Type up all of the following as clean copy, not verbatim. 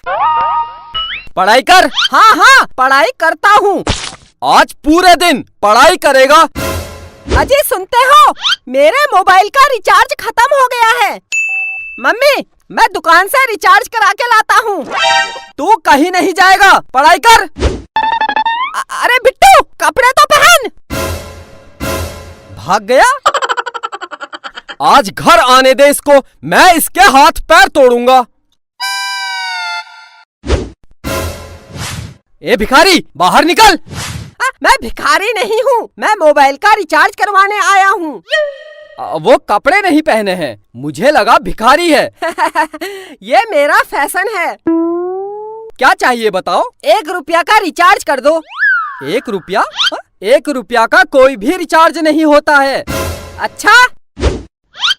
पढ़ाई कर। हाँ हाँ पढ़ाई करता हूँ। आज पूरे दिन पढ़ाई करेगा। अजी सुनते हो, मेरे मोबाइल का रिचार्ज खत्म हो गया है। मम्मी मैं दुकान से रिचार्ज करा के लाता हूँ। तू कहीं नहीं जाएगा, पढ़ाई कर। अरे बिट्टू कपड़े तो पहन। भाग गया। आज घर आने दे इसको, मैं इसके हाथ पैर तोड़ूंगा। ए भिखारी बाहर निकल। मैं भिखारी नहीं हूँ, मैं मोबाइल का रिचार्ज करवाने आया हूँ। वो कपड़े नहीं पहने हैं, मुझे लगा भिखारी है। ये मेरा फैशन है। क्या चाहिए बताओ। 1 रुपया का रिचार्ज कर दो। 1 रुपया? 1 रुपया का कोई भी रिचार्ज नहीं होता है। अच्छा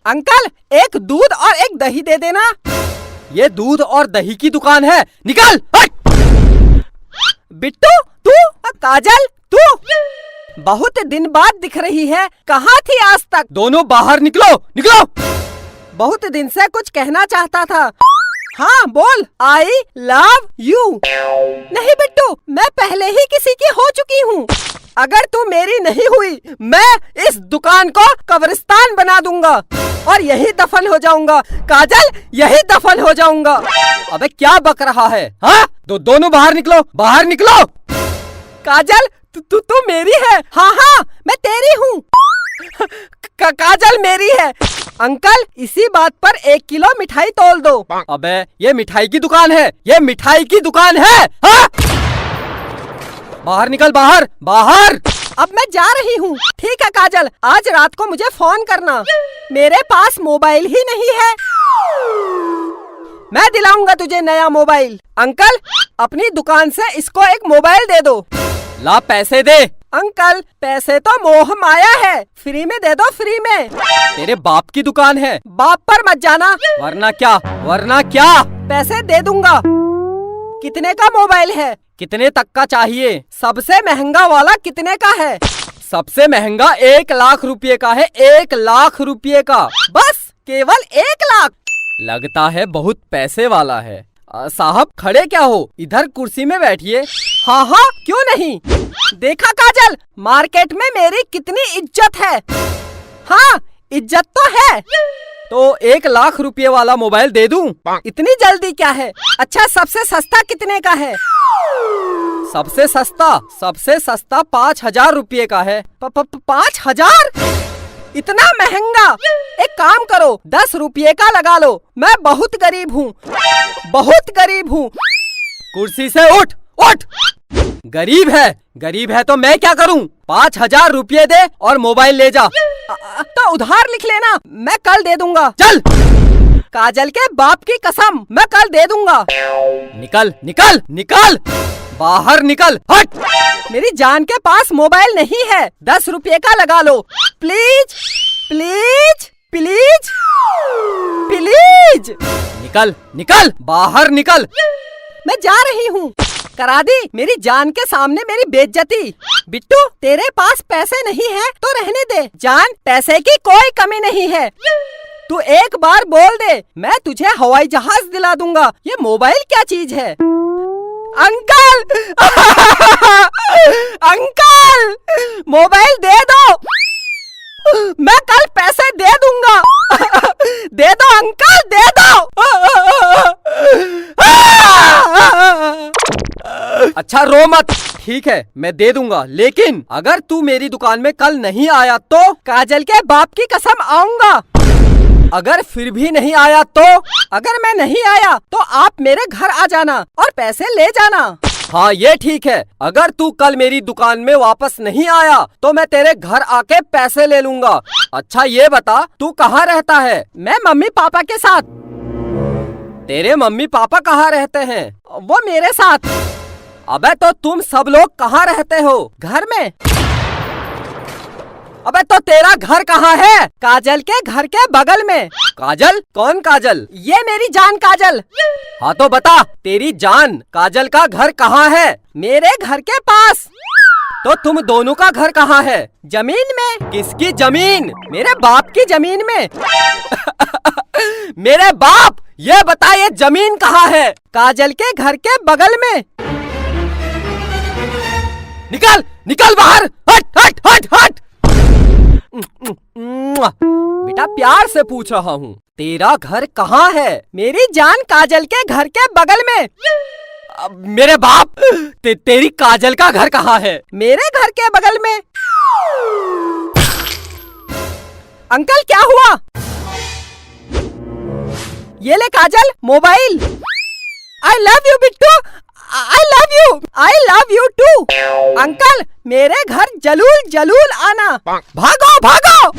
अंकल, एक दूध और एक दही दे देना। ये दूध और दही की दुकान है, निकल। बिट्टू तू, काजल तू, बहुत दिन बाद दिख रही है, कहाँ थी आज तक? दोनों बाहर निकलो, निकलो। बहुत दिन से कुछ कहना चाहता था। हाँ बोल। आई लव यू। नहीं बिट्टू, मैं पहले ही किसी की हो चुकी हूँ। अगर तू मेरी नहीं हुई, मैं इस दुकान को कब्रिस्तान बना दूंगा और यही दफन हो जाऊंगा। काजल यही दफन हो जाऊंगा। अबे क्या बक रहा है? हाँ दोनों बाहर निकलो, बाहर निकलो। काजल तू मेरी है। हाँ हाँ मैं तेरी हूँ। काजल मेरी है। अंकल इसी बात पर 1 किलो मिठाई तोल दो। अबे ये मिठाई की दुकान है, ये मिठाई की दुकान है। हाँ? बाहर निकल, बाहर बाहर। अब मैं जा रही हूँ। ठीक है काजल, आज रात को मुझे फोन करना। मेरे पास मोबाइल ही नहीं है। मैं दिलाऊंगा तुझे नया मोबाइल। अंकल अपनी दुकान से इसको एक मोबाइल दे दो। ला पैसे दे। अंकल पैसे तो मोह माया है, फ्री में दे दो, फ्री में। तेरे बाप की दुकान है, बाप पर मत जाना। वरना क्या, वरना क्या। पैसे दे दूंगा। कितने का मोबाइल है? कितने तक का चाहिए? सबसे महंगा वाला कितने का है? सबसे महंगा 1 लाख रुपए का है, 1 लाख रुपए का। बस केवल 1 लाख? लगता है बहुत पैसे वाला है। साहब खड़े क्या हो, इधर कुर्सी में बैठिए। हाँ हाँ क्यों नहीं। देखा काजल, मार्केट में मेरी कितनी इज्जत है। हाँ इज्जत तो है। तो 1 लाख रुपए वाला मोबाइल दे दूं? इतनी जल्दी क्या है? अच्छा सबसे सस्ता कितने का है? सबसे सस्ता 5,000 रुपए का है। 5,000? इतना महंगा? एक काम करो 10 रुपये का लगा लो। मैं बहुत गरीब हूँ, बहुत गरीब हूँ। कुर्सी से उठ, उठ। गरीब है तो मैं क्या करूँ? 5,000 रुपये दे और मोबाइल ले जा। तो उधार लिख लेना, मैं कल दे दूंगा। चल। काजल के बाप की कसम, मैं कल दे दूंगा। निकल निकल निकल, बाहर निकल, हट। मेरी जान के पास मोबाइल नहीं है, 10 रुपये का लगा लो। Please please please please. निकल निकल, बाहर निकल। मैं जा रही हूँ। करा दी मेरी जान के सामने मेरी बेइज्जती। बिट्टू तेरे पास पैसे नहीं है तो रहने दे। जान पैसे की कोई कमी नहीं है। तू एक बार बोल दे, मैं तुझे हवाई जहाज दिला दूंगा। ये मोबाइल क्या चीज है? अंकल अंकल मोबाइल दे दो, मैं कल पैसे दे दूंगा। दे दो अंकल, दे दो। अच्छा रो मत, ठीक है मैं दे दूंगा, लेकिन अगर तू मेरी दुकान में कल नहीं आया तो? काजल के बाप की कसम आऊंगा। अगर फिर भी नहीं आया तो? अगर मैं नहीं आया तो आप मेरे घर आ जाना और पैसे ले जाना। हाँ ये ठीक है। अगर तू कल मेरी दुकान में वापस नहीं आया तो मैं तेरे घर आके पैसे ले लूंगा। अच्छा ये बता तू कहाँ रहता है? मैं मम्मी पापा के साथ। तेरे मम्मी पापा कहाँ रहते हैं? वो मेरे साथ। अबे तो तुम सब लोग कहाँ रहते हो? घर में। अबे तो तेरा घर कहाँ है? काजल के घर के बगल में। काजल? कौन काजल? ये मेरी जान काजल। हाँ तो बता, तेरी जान काजल का घर कहाँ है? मेरे घर के पास। तो तुम दोनों का घर कहाँ है? जमीन में। किसकी जमीन? मेरे बाप की जमीन में। मेरे बाप? ये बता ये जमीन कहाँ है? काजल के घर के बगल में। निकल निकल बाहर, हट हट हट हट। बेटा प्यार से पूछ रहा हूँ, तेरा घर कहाँ है? मेरी जान काजल के घर के बगल में। मेरे बाप, तेरी काजल का घर कहाँ है? मेरे घर के बगल में। अंकल क्या हुआ? ये ले Kajal, mobile. I love you Bittu, I love you, I love you too. Uncle मेरे घर जलूल जलूल आना। भागो भागो।